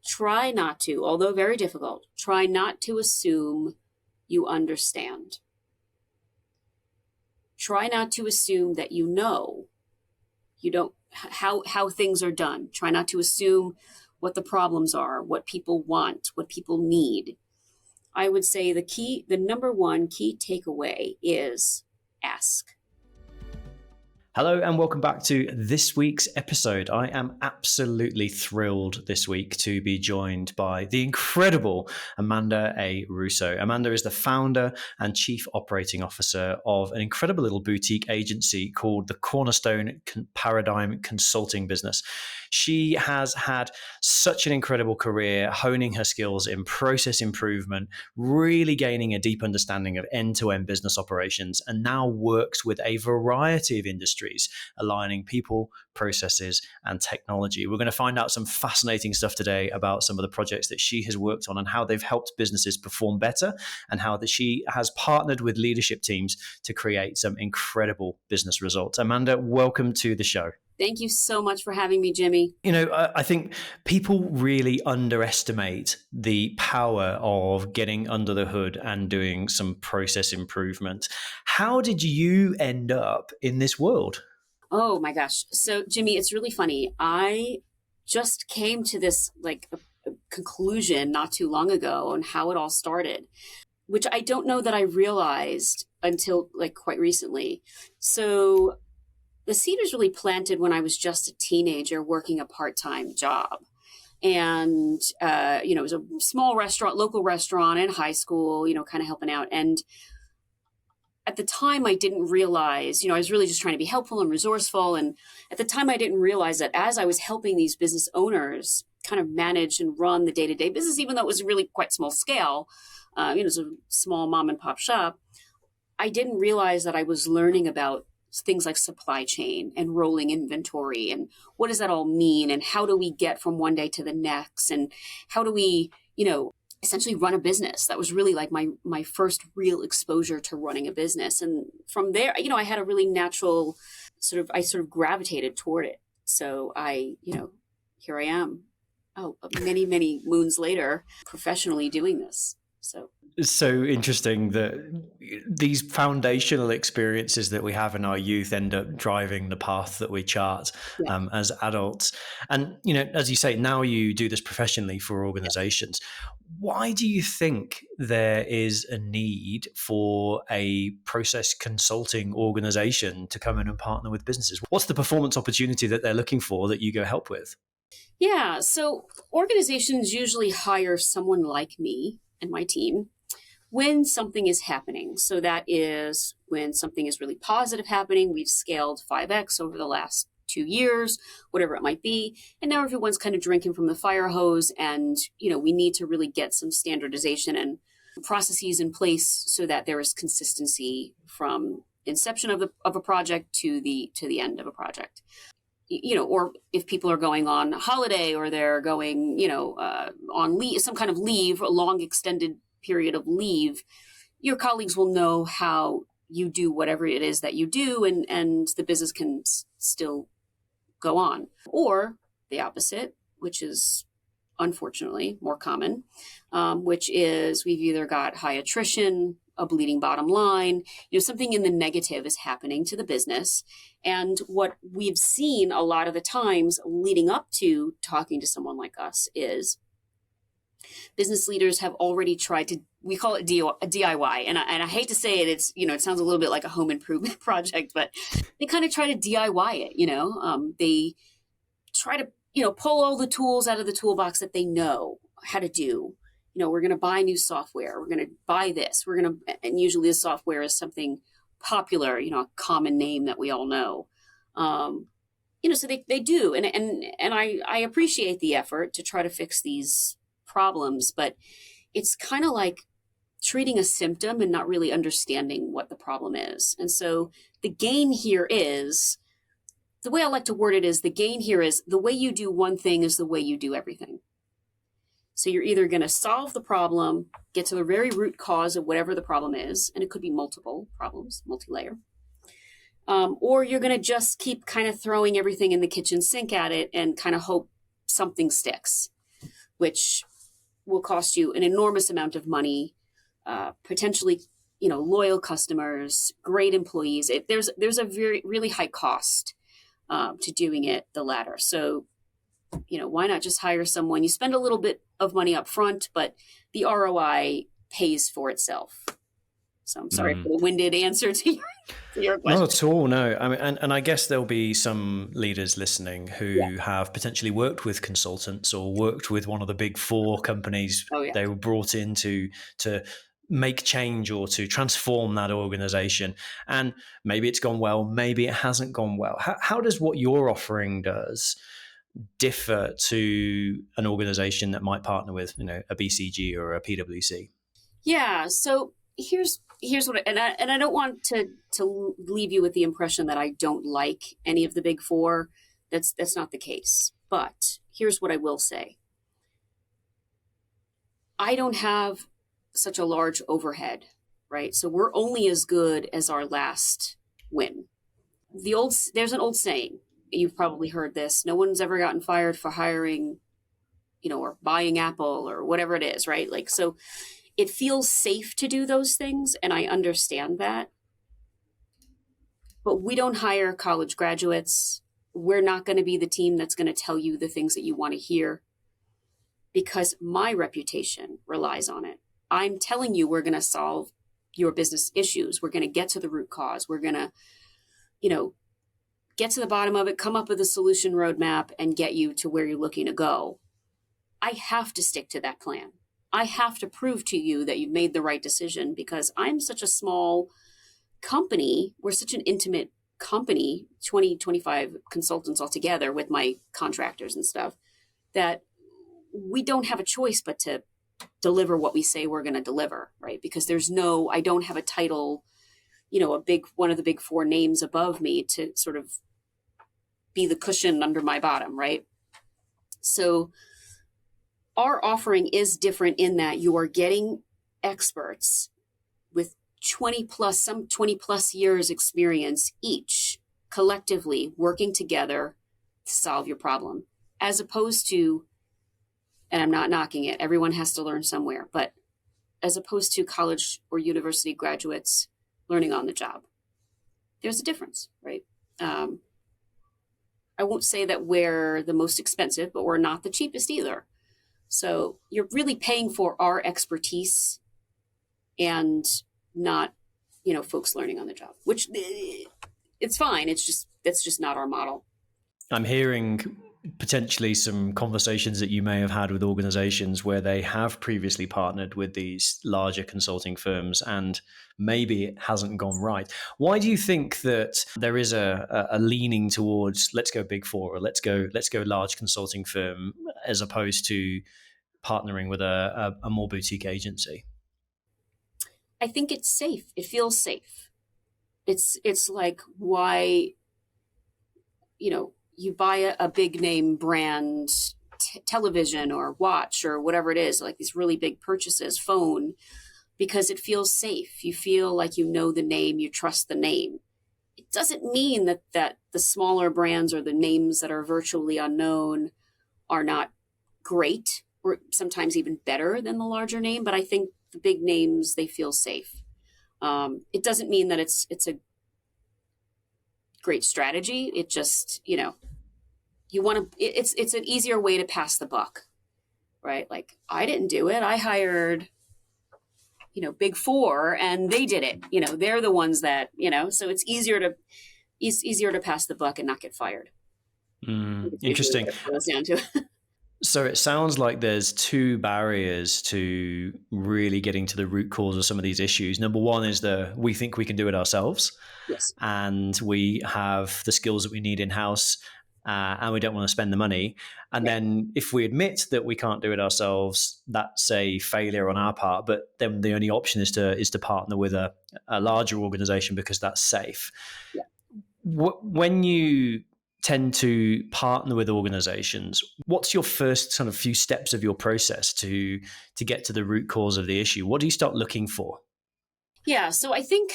try not to, although very difficult, try not to assume you understand. Try not to assume that you know. You don't how things are done. Try not to assume what the problems are, what people want, what people need. I would say the number one key takeaway is ask. Hello and welcome back to this week's episode. I am absolutely thrilled this week to be joined by the incredible Amanda A. Russo. Amanda is the founder and chief operating officer of an incredible little boutique agency called the Cornerstone Paradigm Consulting business. She has had such an incredible career honing her skills in process improvement, really gaining a deep understanding of end-to-end business operations, and now works with a variety of industries, aligning people, processes, and technology. We're going to find out some fascinating stuff today about some of the projects that she has worked on and how they've helped businesses perform better, and how that she has partnered with leadership teams to create some incredible business results. Amanda, welcome to the show. Thank you so much for having me, Jimmy. You know, I think people really underestimate the power of getting under the hood and doing some process improvement. How did you end up in this world? Oh my gosh. So, Jimmy, it's really funny. I just came to this a conclusion not too long ago on how it all started, which I don't know that I realized until quite recently. So the seed was really planted when I was just a teenager working a part-time job. And, it was a small restaurant, local restaurant in high school, kind of helping out. And at the time I didn't realize, I was really just trying to be helpful and resourceful. And at the time I didn't realize that as I was helping these business owners kind of manage and run the day-to-day business, even though it was really quite small scale, it was a small mom and pop shop, I didn't realize that I was learning about things like supply chain and rolling inventory and what does that all mean and how do we get from one day to the next and how do we, essentially run a business. That was really like my first real exposure to running a business. And from there, I had a really natural I sort of gravitated toward it. So here I am. Oh, many, many moons later, professionally doing this. It's so interesting that these foundational experiences that we have in our youth end up driving the path that we chart as adults. And, as you say, now you do this professionally for organizations. Why do you think there is a need for a process consulting organization to come in and partner with businesses? What's the performance opportunity that they're looking for that you go help with? Yeah, so organizations usually hire someone like me and my team when something is happening. So that is when something is really positive happening. We've scaled 5x over the last 2 years, whatever it might be. And now everyone's kind of drinking from the fire hose. And, we need to really get some standardization and processes in place so that there is consistency from inception of a project to the end of a project. Or if people are going on holiday or they're going, on leave, some kind of leave, a long extended period of leave, your colleagues will know how you do whatever it is that you do and the business can still go on. Or the opposite, which is unfortunately more common, which is we've either got high attrition, a bleeding bottom line, something in the negative is happening to the business. And what we've seen a lot of the times leading up to talking to someone like us is business leaders have already tried to, we call it DIY. And I hate to say it, it sounds a little bit like a home improvement project, but they kind of try to DIY it, they try to, pull all the tools out of the toolbox that they know how to do. We're going to buy new software. We're going to buy this. And usually the software is something popular, a common name that we all know. So they do. And I appreciate the effort to try to fix these problems, but it's kind of like treating a symptom and not really understanding what the problem is. And so the gain here is, the way I like to word it is, the gain here is the way you do one thing is the way you do everything. So you're either going to solve the problem, get to the very root cause of whatever the problem is, and it could be multiple problems, multi-layer, or you're going to just keep kind of throwing everything in the kitchen sink at it and kind of hope something sticks. which will cost you an enormous amount of money, potentially, loyal customers, great employees. There's a very really high cost to doing it the latter. So, why not just hire someone? You spend a little bit of money up front, but the ROI pays for itself. So I'm sorry for the winded answer to your question. Not at all, no. I mean, and I guess there'll be some leaders listening who have potentially worked with consultants or worked with one of the big four companies. Oh, yeah. They were brought in to make change or to transform that organization. And maybe it's gone well, maybe it hasn't gone well. How does what your offering does differ to an organization that might partner with, a BCG or a PwC? Yeah. So here's what, and I don't want to leave you with the impression that I don't like any of the big four. That's not the case. But here's what I will say. I don't have such a large overhead, right? So we're only as good as our last win. There's an old saying, you've probably heard this: no one's ever gotten fired for hiring, or buying Apple or whatever it is, right? Like, so it feels safe to do those things, and I understand that. But we don't hire college graduates. We're not going to be the team that's going to tell you the things that you want to hear, because my reputation relies on it. I'm telling you, we're going to solve your business issues. We're going to get to the root cause. We're going to, get to the bottom of it, come up with a solution roadmap, and get you to where you're looking to go. I have to stick to that plan. I have to prove to you that you've made the right decision, because I'm such a small company. We're such an intimate company, 20, 25 consultants altogether with my contractors and stuff, that we don't have a choice but to deliver what we say we're going to deliver, right? Because I don't have a title, one of the big four names above me to sort of be the cushion under my bottom, right? So our offering is different in that you are getting experts with 20 plus years experience each, collectively working together to solve your problem, as opposed to, and I'm not knocking it, everyone has to learn somewhere, but as opposed to college or university graduates learning on the job. There's a difference, right? I won't say that we're the most expensive, but we're not the cheapest either. So you're really paying for our expertise and not, folks learning on the job, which it's fine. That's just not our model. I'm hearing potentially some conversations that you may have had with organizations where they have previously partnered with these larger consulting firms and maybe it hasn't gone right. Why do you think that there is a leaning towards let's go big four or let's go large consulting firm as opposed to partnering with a more boutique agency? I think it's safe. It feels safe. It's like why, you buy a big name brand television or watch or whatever it is, like these really big purchases, phone, because it feels safe. You feel like you know the name, you trust the name. It doesn't mean that the smaller brands or the names that are virtually unknown are not great or sometimes even better than the larger name, but I think the big names, they feel safe. It doesn't mean that it's a great strategy. It just, you want to, it's an easier way to pass the buck, right? Like, I didn't do it. I hired, big four and they did it. They're the ones that, so it's easier to pass the buck and not get fired. Interesting. So it sounds like there's two barriers to really getting to the root cause of some of these issues. Number one is we think we can do it ourselves. Yes. And we have the skills that we need in-house and we don't want to spend the money. And then if we admit that we can't do it ourselves, that's a failure on our part. But then the only option is to partner with a larger organization because that's safe. Yeah. When you tend to partner with organizations, what's your first sort of few steps of your process to get to the root cause of the issue? What do you start looking for? Yeah, so I think,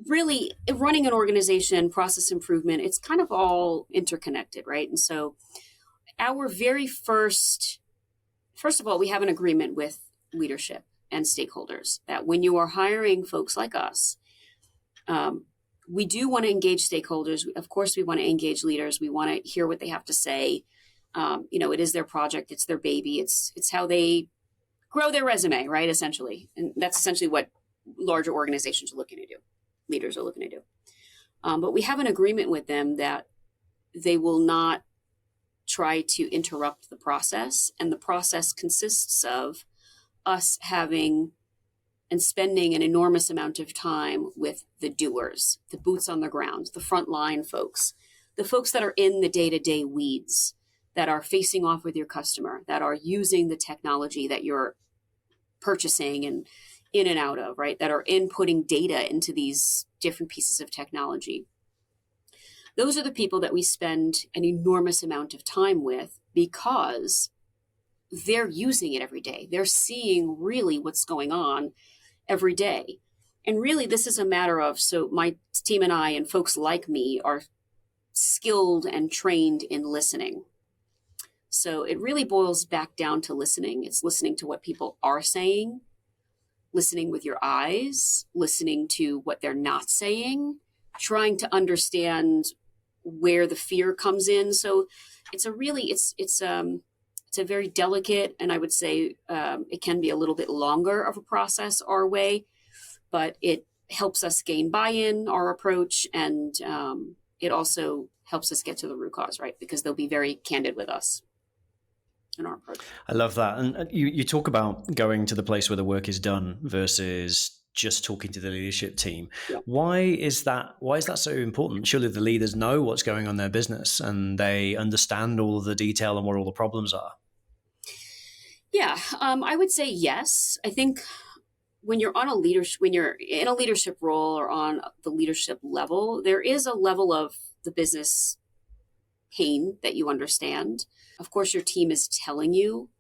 really running an organization, process improvement, it's kind of all interconnected, right? And so our very first first of all, we have an agreement with leadership and stakeholders that when you are hiring folks like us, we do want to engage stakeholders. Of course, we want to engage leaders. We want to hear what they have to say. It is their project. It's their baby. It's how they grow their resume, right? Essentially. And that's essentially what larger organizations are looking to do. Leaders are looking to do. But we have an agreement with them that they will not try to interrupt the process. And the process consists of us having and spending an enormous amount of time with the doers, the boots on the ground, the frontline folks, the folks that are in the day-to-day weeds, that are facing off with your customer, that are using the technology that you're purchasing and in and out of, right? That are inputting data into these different pieces of technology. Those are the people that we spend an enormous amount of time with because they're using it every day. They're seeing really what's going on every day. And really, this is a matter of, so my team and I and folks like me are skilled and trained in listening. So it really boils back down to listening. It's listening to what people are saying, listening with your eyes, listening to what they're not saying, trying to understand where the fear comes in. So it's a very delicate, and I would say it can be a little bit longer of a process our way, but it helps us gain buy-in, our approach, and it also helps us get to the root cause, right? Because they'll be very candid with us in our approach. I love that. And you talk about going to the place where the work is done versus just talking to the leadership team. Yeah. Why is that so important? Surely the leaders know what's going on in their business and they understand all of the detail and what all the problems are. Yeah, I would say yes. I think when you're in a leadership role or on the leadership level, there is a level of the business pain that you understand. Of course, your team is telling you,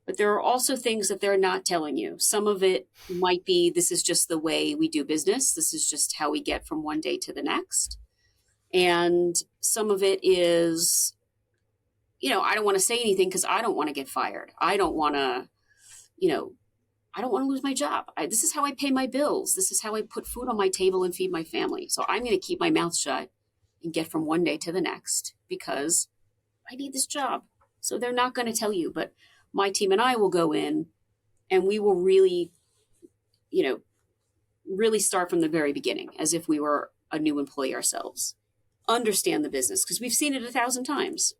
but there are also things that they're not telling you. Some of it might be, this is just the way we do business. This is just how we get from one day to the next. And some of it is, I don't want to say anything because I don't want to get fired. I don't want to lose my job. This is how I pay my bills. This is how I put food on my table and feed my family. So I'm going to keep my mouth shut and get from one day to the next because I need this job. So they're not going to tell you, but my team and I will go in and we will really, really start from the very beginning as if we were a new employee ourselves. Understand the business because we've seen it 1,000 times.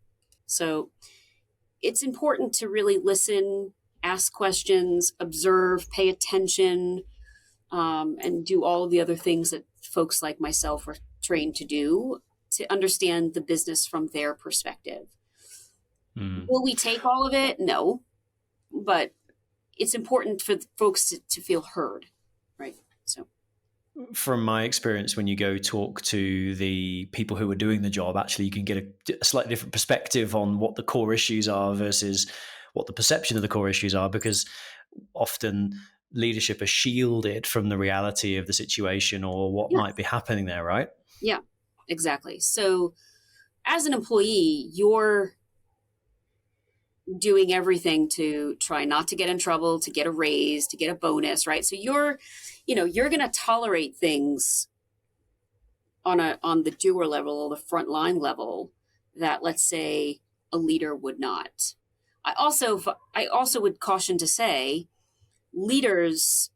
So it's important to really listen, ask questions, observe, pay attention, and do all of the other things that folks like myself are trained to do to understand the business from their perspective. Will we take all of it? No, but it's important for folks to feel heard, right? So, from my experience, when you go talk to the people who are doing the job, actually you can get a slightly different perspective on what the core issues are versus what the perception of the core issues are, because often leadership are shielded from the reality of the situation or what might be happening there, right? Yeah, exactly. So as an employee, you're doing everything to try not to get in trouble, to get a raise, to get a bonus, right? So you're going to tolerate things on the doer level or the frontline level that, let's say, a leader would not. I also would caution to say leaders,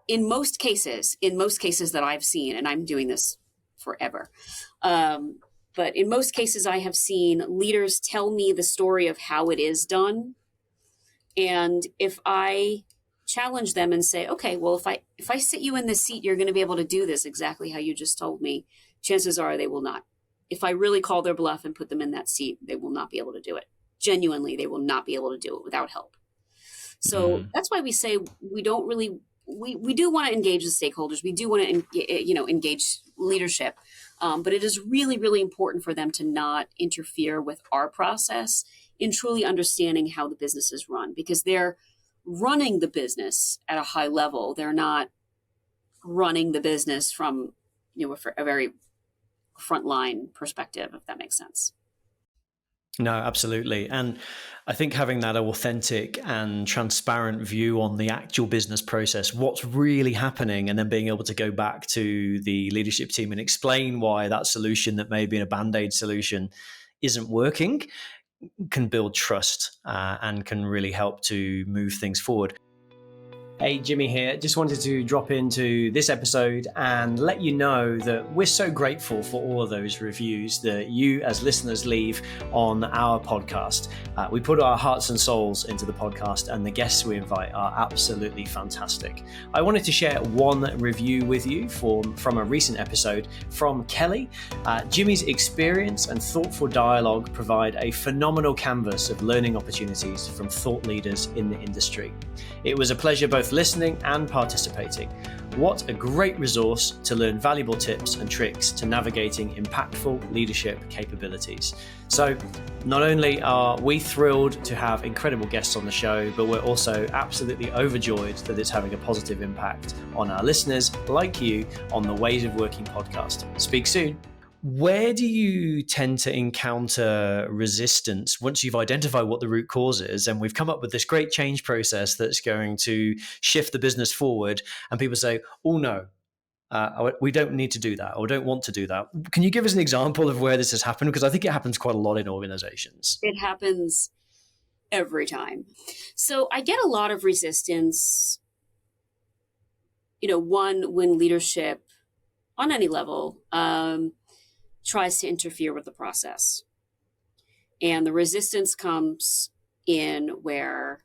in most cases that I've seen, and I'm doing this forever, but in most cases I have seen leaders tell me the story of how it is done. And if I challenge them and say, okay, well, if I sit you in this seat, you're going to be able to do this exactly how you just told me, chances are they will not. If I really call their bluff and put them in that seat, they will not be able to do it. Genuinely, they will not be able to do it without help. So that's why we say we don't really, we do want to engage the stakeholders. We do want to, engage leadership. But it is really, really important for them to not interfere with our process in truly understanding how the business is run, because they're running the business at a high level. They're not running the business from, a very frontline perspective, if that makes sense. No, absolutely. And I think having that authentic and transparent view on the actual business process, what's really happening, and then being able to go back to the leadership team and explain why that solution that may be a band-aid solution isn't working, can build trust and can really help to move things forward. Hey, Jimmy here. Just wanted to drop into this episode and let you know that we're so grateful for all of those reviews that you as listeners leave on our podcast. We put our hearts and souls into the podcast, and the guests we invite are absolutely fantastic. I wanted to share one review with you from a recent episode from Kelly. Jimmy's experience and thoughtful dialogue provide a phenomenal canvas of learning opportunities from thought leaders in the industry. It was a pleasure both listening and participating. What a great resource to learn valuable tips and tricks to navigating impactful leadership capabilities. So not only are we thrilled to have incredible guests on the show, but we're also absolutely overjoyed that it's having a positive impact on our listeners like you on the Ways of Working podcast. Speak soon. Where do you tend to encounter resistance once you've identified what the root cause is, and we've come up with this great change process that's going to shift the business forward, and people say, oh no, we don't need to do that or don't want to do that? Can you give us an example of where this has happened? Because I think it happens quite a lot in organizations. It happens every time. So I get a lot of resistance, one, when leadership on any level tries to interfere with the process. And the resistance comes in where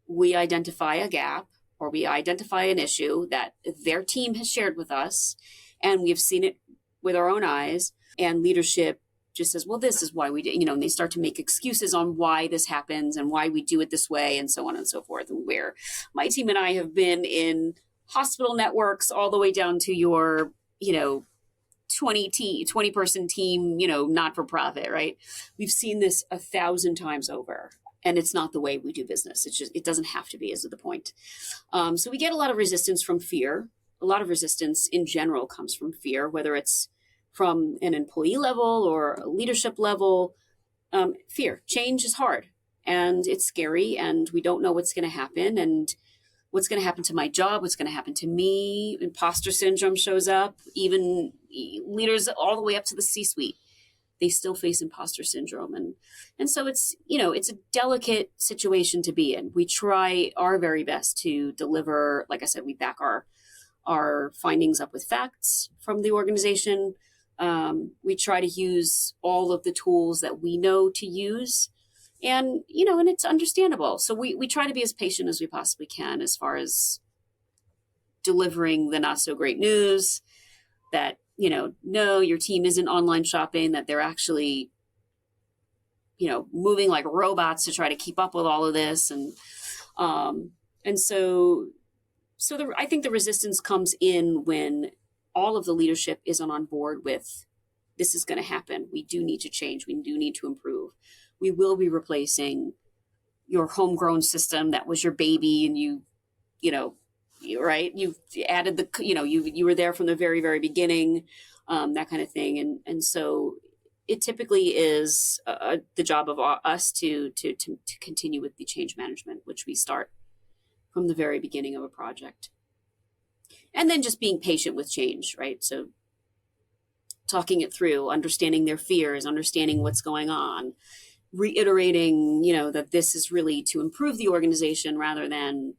we identify a gap or we identify an issue that their team has shared with us, and we've seen it with our own eyes, and leadership just says, well, this is why we did, and they start to make excuses on why this happens and why we do it this way and so on and so forth. And where my team and I have been in hospital networks all the way down to your, 20 person team, not for profit, right? We've seen this 1,000 times over, and it's not the way we do business. It doesn't have to be, is the point. So we get a lot of resistance from fear. A lot of resistance in general comes from fear, whether it's from an employee level or a leadership level. Fear. Change is hard and it's scary, and we don't know what's going to happen, and what's going to happen to my job, what's going to happen to me. Imposter syndrome shows up. Even leaders all the way up to the C-suite, they still face imposter syndrome. And so it's a delicate situation to be in. We try our very best to deliver. Like I said, we back our findings up with facts from the organization. We try to use all of the tools that we know to use. And it's understandable. So we try to be as patient as we possibly can as far as delivering the not so great news that, no, your team isn't online shopping, that they're actually, moving like robots to try to keep up with all of this. And so I think the resistance comes in when all of the leadership isn't on board with, this is going to happen. We do need to change. We do need to improve. We will be replacing your homegrown system that was your baby, and you added the, you were there from the very, very beginning, that kind of thing. And so it typically is the job of us to continue with the change management, which we start from the very beginning of a project. And then just being patient with change, right? So talking it through, understanding their fears, understanding what's going on, reiterating, that this is really to improve the organization rather than,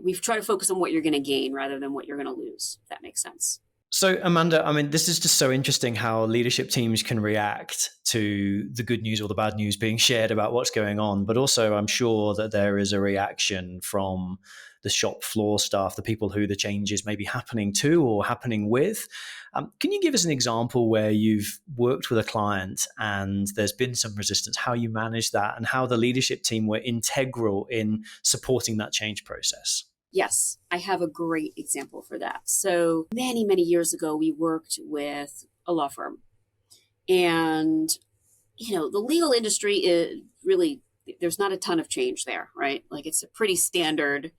we've tried to focus on what you're going to gain rather than what you're going to lose, if that makes sense. So Amanda, this is just so interesting how leadership teams can react to the good news or the bad news being shared about what's going on. But also I'm sure that there is a reaction from the shop floor staff, the people who the change is maybe happening to or happening with. Can you give us an example where you've worked with a client and there's been some resistance, how you managed that and how the leadership team were integral in supporting that change process? Yes, I have a great example for that. So many, many years ago, we worked with a law firm. And, the legal industry is really, there's not a ton of change there, right? Like it's a pretty standard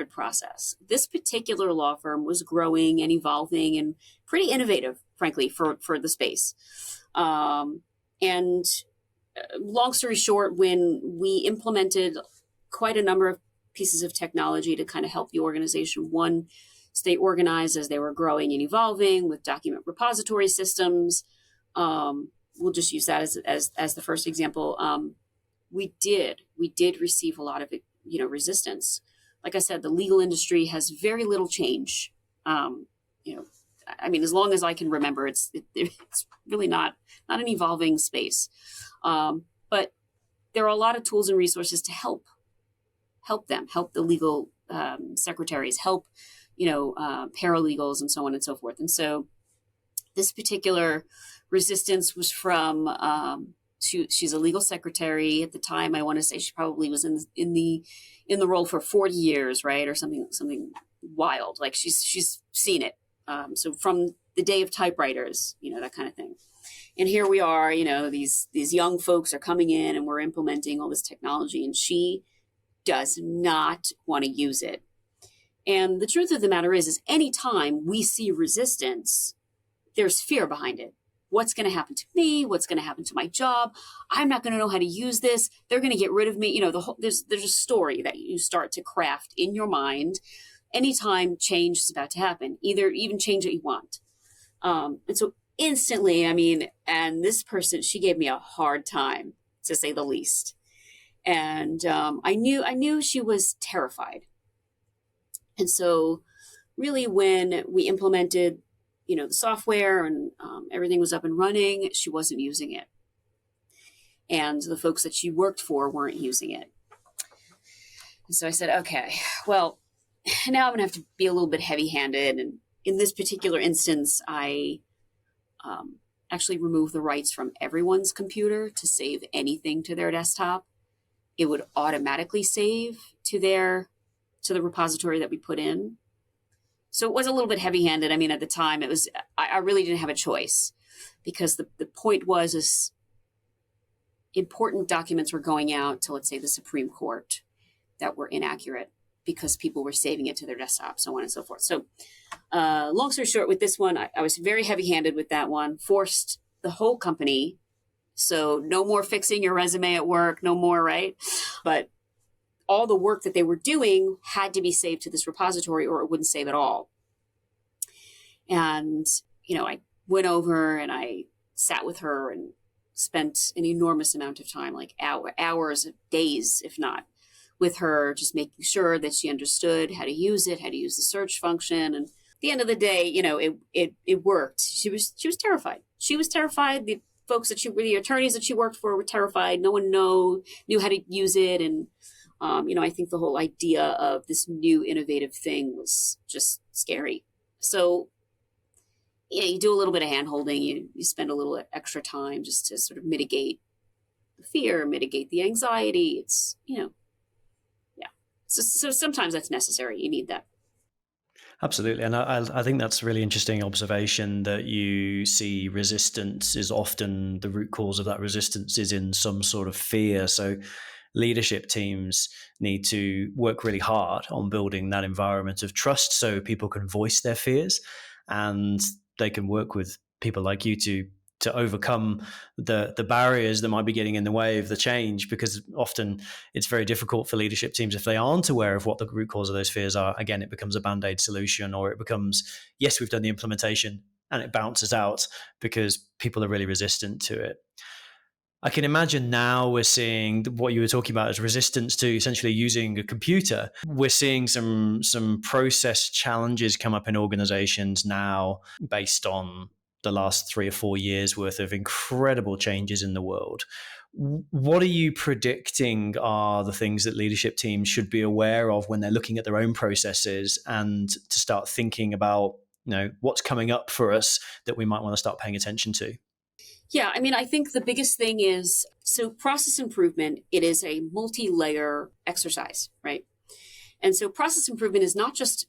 process. This particular law firm was growing and evolving and pretty innovative, frankly, for the space. And long story short, when we implemented quite a number of pieces of technology to kind of help the organization, one, stay organized as they were growing and evolving with document repository systems. We'll just use that as the first example. We did receive a lot of resistance. Like I said, the legal industry has very little change. As long as I can remember, it's really not an evolving space. But there are a lot of tools and resources to help the legal secretaries, help paralegals, and so on and so forth. And so this particular resistance was from she's a legal secretary at the time. I want to say she probably was in the role for 40 years, right, or something wild. Like she's seen it. So from the day of typewriters, that kind of thing. And here we are, these young folks are coming in and we're implementing all this technology, and she does not want to use it. And the truth of the matter is anytime we see resistance, there's fear behind it. What's going to happen to me? What's going to happen to my job? I'm not going to know how to use this. They're going to get rid of me. There's a story that you start to craft in your mind anytime change is about to happen, even change that you want. And so instantly, and this person, she gave me a hard time, to say the least. And I knew she was terrified. And so really when we implemented, the software and everything was up and running, she wasn't using it. And the folks that she worked for weren't using it. And so I said, okay, well, now I'm going to have to be a little bit heavy-handed. And in this particular instance, I actually removed the rights from everyone's computer to save anything to their desktop. It would automatically save to the repository that we put in. So it was a little bit heavy-handed. At the time, I really didn't have a choice, because the point was important documents were going out to, let's say, the Supreme Court that were inaccurate because people were saving it to their desktop, so on and so forth. So long story short, with this one, I was very heavy-handed with that one, forced the whole company. So no more fixing your resume at work, no more, right? But all the work that they were doing had to be saved to this repository or it wouldn't save at all. And, I went over and I sat with her and spent an enormous amount of time, like hours, days, if not, with her, just making sure that she understood how to use it, how to use the search function. And at the end of the day, it worked. She was terrified. She was terrified. The attorneys that she worked for were terrified. No one knew how to use it. And, I think the whole idea of this new innovative thing was just scary. So, you do a little bit of hand holding. You spend a little extra time just to sort of mitigate the fear, mitigate the anxiety. It's, yeah. So sometimes that's necessary. You need that. Absolutely. And I think that's a really interesting observation, that you see resistance is often the root cause of that resistance is in some sort of fear. So leadership teams need to work really hard on building that environment of trust so people can voice their fears, and they can work with people like you to overcome the barriers that might be getting in the way of the change, because often it's very difficult for leadership teams if they aren't aware of what the root cause of those fears are. Again, it becomes a band-aid solution, or it becomes, yes, we've done the implementation, and it bounces out because people are really resistant to it. I can imagine now we're seeing what you were talking about as resistance to essentially using a computer. We're seeing some process challenges come up in organizations now based on the last 3 or 4 years worth of incredible changes in the world. What are you predicting are the things that leadership teams should be aware of when they're looking at their own processes, and to start thinking about, what's coming up for us that we might want to start paying attention to? Yeah, I think the biggest thing is, so process improvement, it is a multi-layer exercise, right? And so process improvement is not just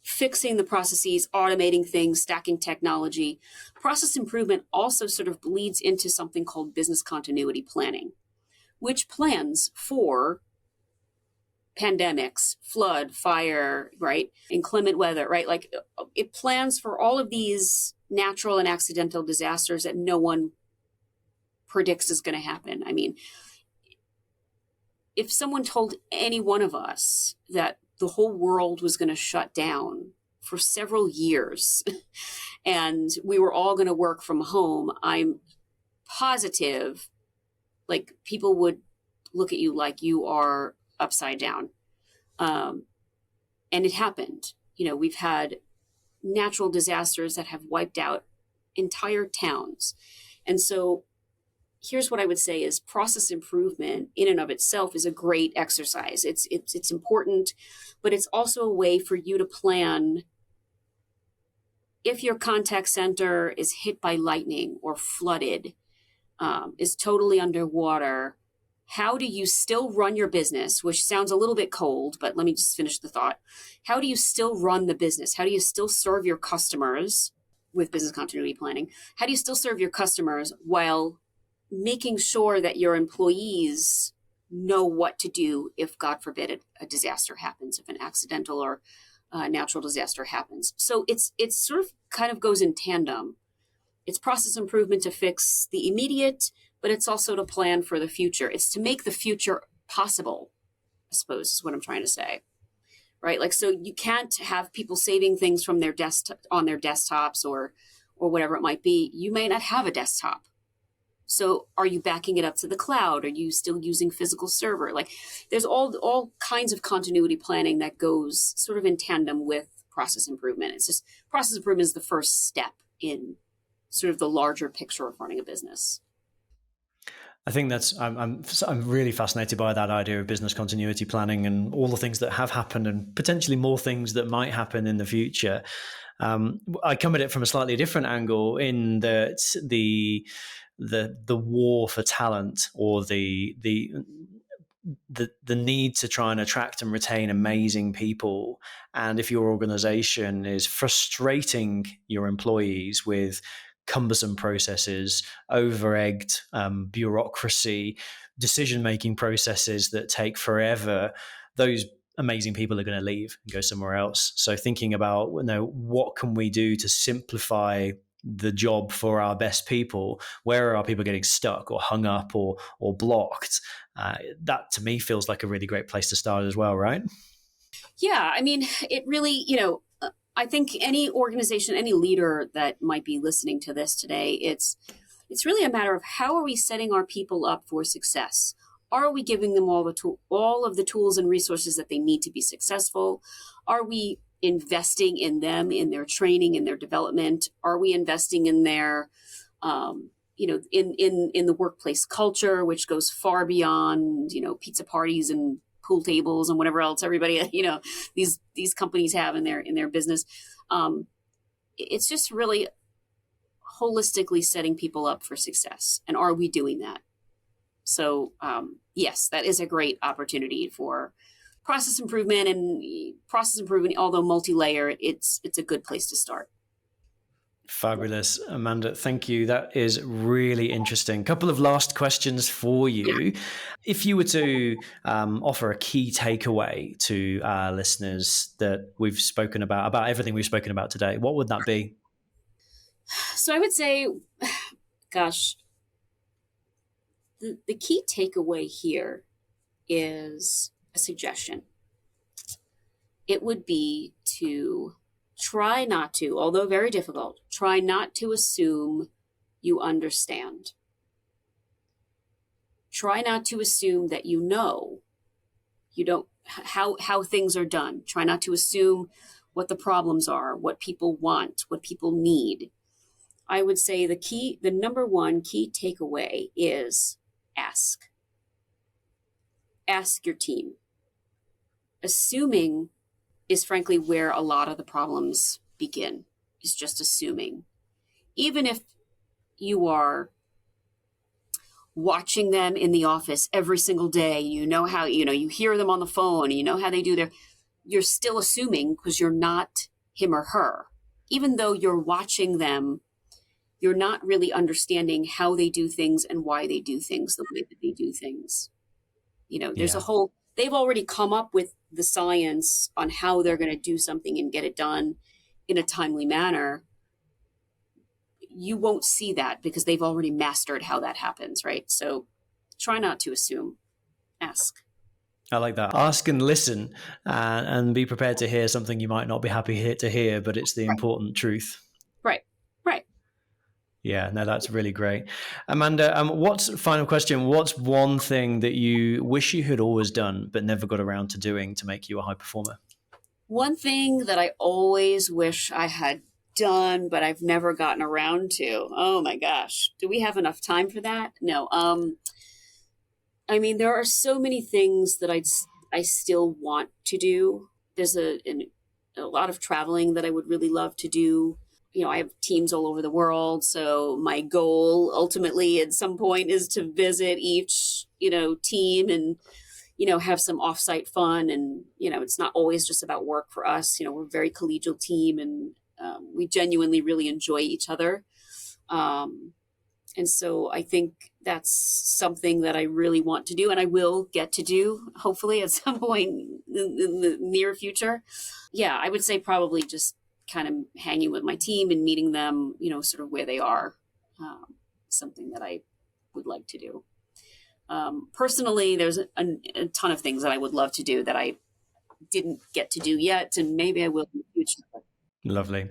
fixing the processes, automating things, stacking technology. Process improvement also sort of bleeds into something called business continuity planning, which plans for pandemics, flood, fire, right? Inclement weather, right? Like it plans for all of these natural and accidental disasters that no one predicts is going to happen. I mean, if someone told any one of us that the whole world was going to shut down for several years and we were all going to work from home, I'm positive like people would look at you like you are upside down. And it happened. We've had natural disasters that have wiped out entire towns. And so here's what I would say is process improvement in and of itself is a great exercise. It's important, but it's also a way for you to plan if your contact center is hit by lightning or flooded, is totally underwater. How do you still run your business, which sounds a little bit cold, but let me just finish the thought. How do you still run the business? How do you still serve your customers with business continuity planning? How do you still serve your customers while making sure that your employees know what to do if, God forbid, a disaster happens, if an accidental or natural disaster happens? So it's sort of kind of goes in tandem. It's process improvement to fix the immediate, but it's also to plan for the future. It's to make the future possible, I suppose is what I'm trying to say, right? Like, so you can't have people saving things from their on their desktops or whatever it might be. You may not have a desktop. So are you backing it up to the cloud? Are you still using physical server? Like there's all kinds of continuity planning that goes sort of in tandem with process improvement. It's just process improvement is the first step in sort of the larger picture of running a business. I think I'm really fascinated by that idea of business continuity planning and all the things that have happened and potentially more things that might happen in the future. I come at it from a slightly different angle in that the war for talent or the need to try and attract and retain amazing people. And if your organization is frustrating your employees with cumbersome processes, over-egged bureaucracy, decision-making processes that take forever, those amazing people are going to leave and go somewhere else. So thinking about, what can we do to simplify the job for our best people? Where are our people getting stuck or hung up or blocked? That to me feels like a really great place to start as well, right? Yeah, I mean, it really, I think any organization, any leader that might be listening to this today, it's really a matter of how are we setting our people up for success? Are we giving them all of the tools and resources that they need to be successful? Are we investing in them, in their training, in their development? Are we investing in their, in the workplace culture, which goes far beyond, pizza parties and pool tables and whatever else everybody, these companies have in their business. It's just really holistically setting people up for success. And are we doing that? So yes, that is a great opportunity for process improvement, although multi-layer, it's a good place to start. Fabulous, Amanda. Thank you. That is really interesting. Couple of last questions for you. If you were to offer a key takeaway to our listeners that we've spoken about everything we've spoken about today, what would that be? So I would say, gosh, the key takeaway here is a suggestion. It would be to try not to, although very difficult, try not to assume you understand. Try not to assume that you don't how things are done. Try not to assume what the problems are, what people want, what people need. I would say the number one key takeaway is ask. Ask your team. Assuming is frankly where a lot of the problems begin, is just assuming. Even if you are watching them in the office every single day, how, you hear them on the phone, how they do you're still assuming because you're not him or her. Even though you're watching them, you're not really understanding how they do things and why they do things the way that they do things. There's they've already come up with the science on how they're going to do something and get it done in a timely manner. you won't see that because they've already mastered how that happens, right? So try not to assume, ask. I like that. Ask and listen, and be prepared to hear something you might not be happy to hear, but it's the Right, important truth. right, right. Yeah, no, that's really great. Amanda, final question. What's one thing that you wish you had always done, but never got around to doing to make you a high performer? One thing that I always wish I had done, but I've never gotten around to. Oh my gosh. Do we have enough time for that? No. I mean, there are so many things that I still want to do. There's a lot of traveling that I would really love to do. You know, I have teams all over the world. So my goal ultimately at some point is to visit each, team and, have some offsite fun. And, it's not always just about work for us. We're a very collegial team and we genuinely really enjoy each other. And so I think that's something that I really want to do and I will get to do, hopefully, at some point in the near future. Yeah, I would say probably just kind of hanging with my team and meeting them, sort of where they are, something that I would like to do. Personally, there's a ton of things that I would love to do that I didn't get to do yet, and maybe I will in the future. Lovely.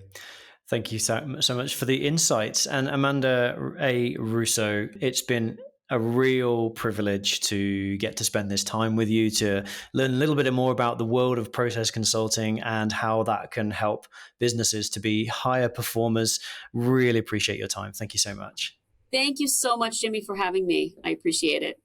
Thank you so much for the insights. And Amanda A. Russo, it's been a real privilege to get to spend this time with you, to learn a little bit more about the world of process consulting and how that can help businesses to be higher performers. Really appreciate your time. Thank you so much. Thank you so much, Jimmy, for having me. I appreciate it.